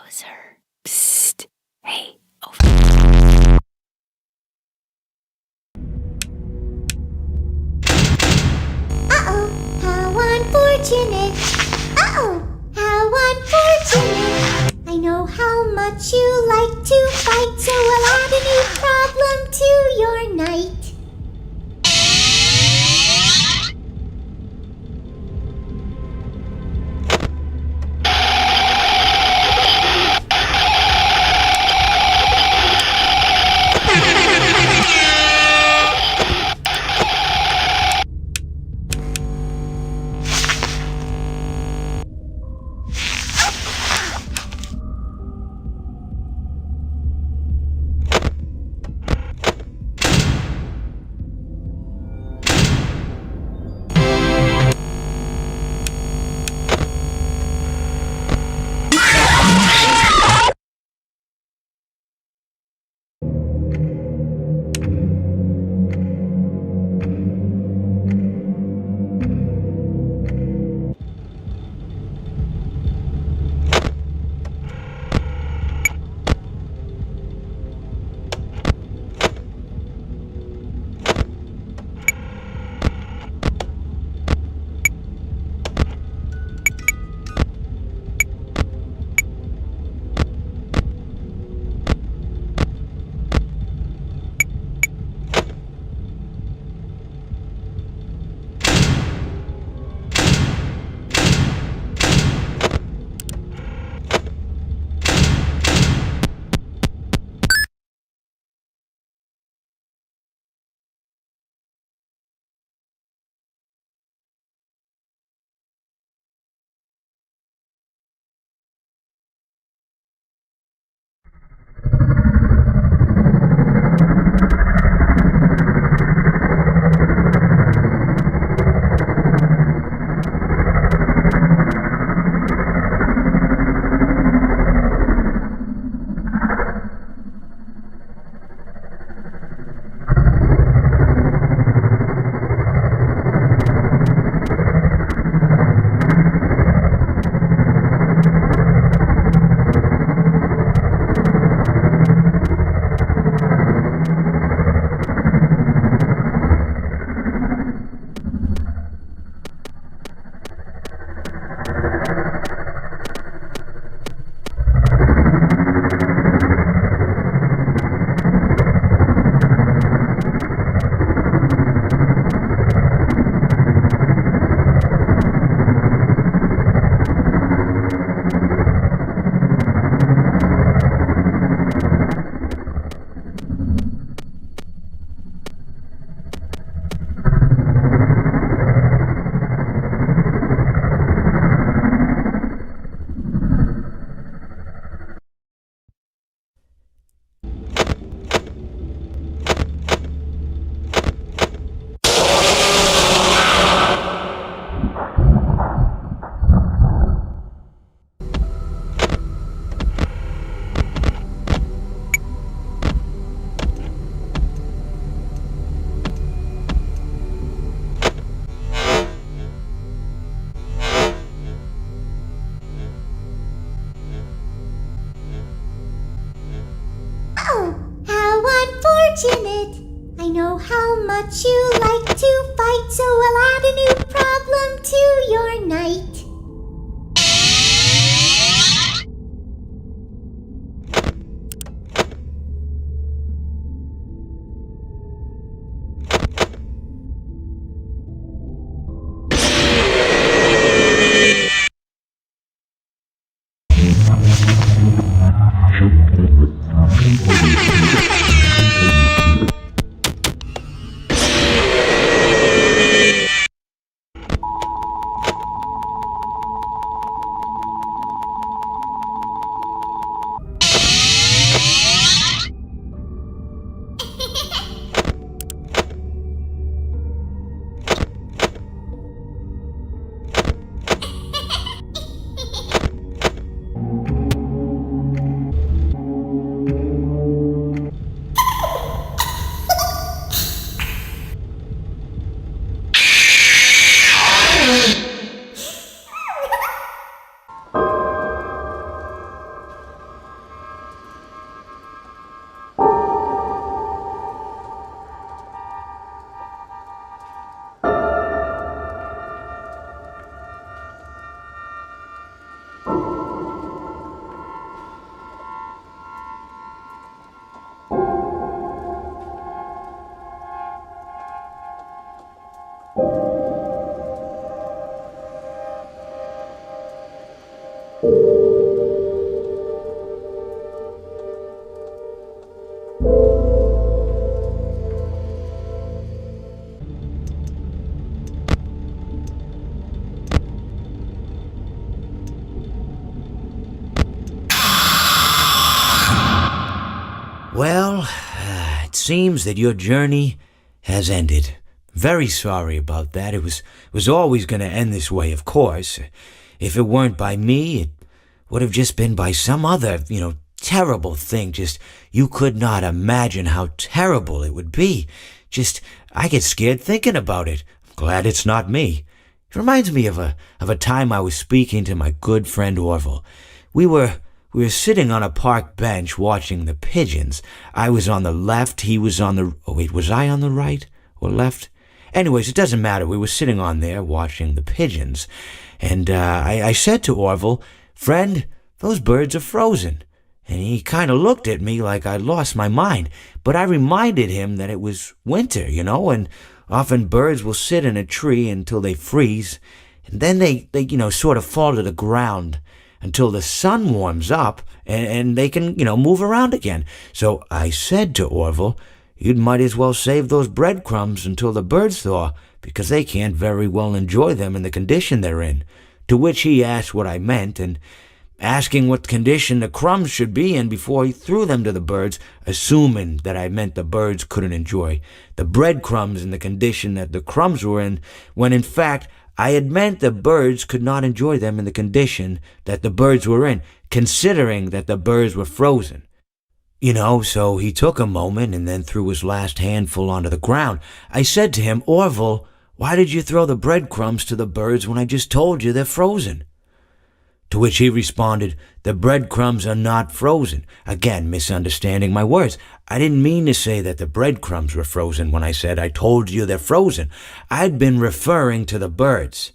Bowser. Psst. Hey, over. Uh-oh, how unfortunate. Uh-oh, how unfortunate. I know how much you like to fight, so I'll add a new problem to your night. Oh, how unfortunate. I know how much you like to fight, so I'll add a new problem to your night. Well, it seems that your journey has ended. Very sorry about that. It was always going to end this way, of course. If it weren't by me, it would have just been by some other, terrible thing. Just, you could not imagine how terrible it would be. Just, I get scared thinking about it. I'm glad it's not me. It reminds me of a time I was speaking to my good friend Orville. We were sitting on a park bench watching the pigeons. I was on the left, he was on the... Oh, wait, was I on the right or left? Anyways, it doesn't matter. We were sitting on there watching the pigeons. And I said to Orville, "Friend, those birds are frozen." And he kind of looked at me like I'd lost my mind. But I reminded him that it was winter, and often birds will sit in a tree until they freeze. And then they sort of fall to the ground until the sun warms up and they can, move around again. So I said to Orville, "You might as well save those breadcrumbs until the birds thaw, because they can't very well enjoy them in the condition they're in." To which he asked what I meant, and asking what condition the crumbs should be in before he threw them to the birds, assuming that I meant the birds couldn't enjoy the breadcrumbs in the condition that the crumbs were in, when in fact I had meant the birds could not enjoy them in the condition that the birds were in, considering that the birds were frozen. So he took a moment and then threw his last handful onto the ground. I said to him, "Orville, why did you throw the breadcrumbs to the birds when I just told you they're frozen?" To which he responded, "The breadcrumbs are not frozen." Again, misunderstanding my words. I didn't mean to say that the breadcrumbs were frozen when I said I told you they're frozen. I'd been referring to the birds.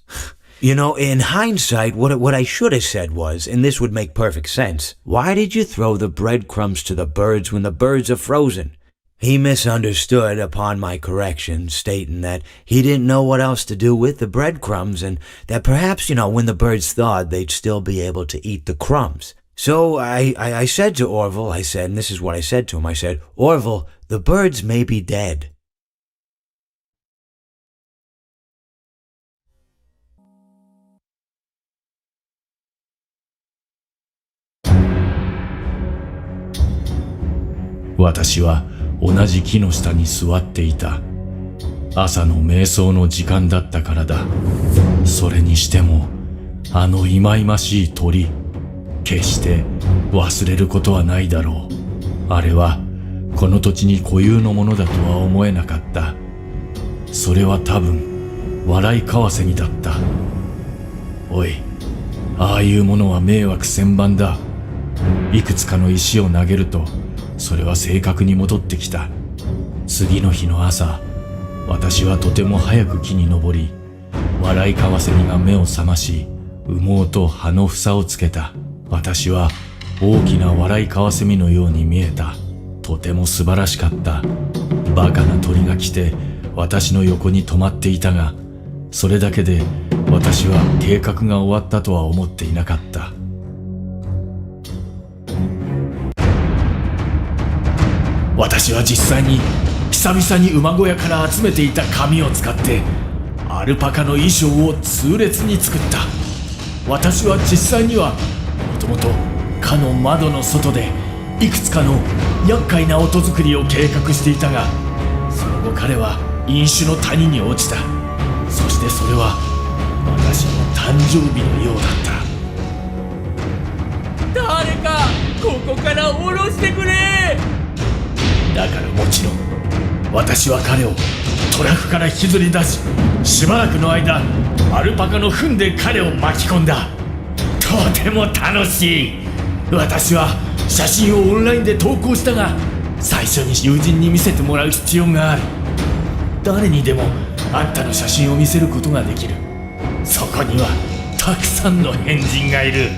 In hindsight, what I should have said was, and this would make perfect sense, "Why did you throw the breadcrumbs to the birds when the birds are frozen?" He misunderstood upon my correction, stating that he didn't know what else to do with the breadcrumbs, and that perhaps, when the birds thawed, they'd still be able to eat the crumbs. So I said to Orville, and this is what I said to him, I said, "Orville, the birds may be dead."私は同じ木の下に座っていた。朝の瞑想の時間だったからだ。それにしても、あの忌々しい鳥、決して忘れることはないだろう。あれはこの土地に固有のものだとは思えなかった。それは多分笑いカワセミだった。おい、ああいうものは迷惑千万だ。いくつかの石を投げると、それは正確に戻ってきた。次の日の朝、私はとても早く木に登り、笑いカワセミが目を覚まし、羽毛と葉の房をつけた。私は大きな笑いカワセミのように見えた。とても素晴らしかった。バカな鳥が来て私の横に止まっていたが、それだけで私は計画が終わったとは思っていなかった。私は実際に久々に馬小屋から集めていた紙を使ってアルパカの衣装を痛烈に作った。私は実際にはもともとかの窓の外でいくつかの厄介な音作りを計画していたが、その後彼は飲酒の谷に落ちた。そしてそれは私の誕生日のようだった。誰かここから下ろしてくれ。だからもちろん私は彼をトラックから引きずり出し、しばらくの間アルパカの糞で彼を巻き込んだ。とても楽しい。私は写真をオンラインで投稿したが、最初に友人に見せてもらう必要がある。誰にでもあんたの写真を見せることができる。そこにはたくさんの変人がいる。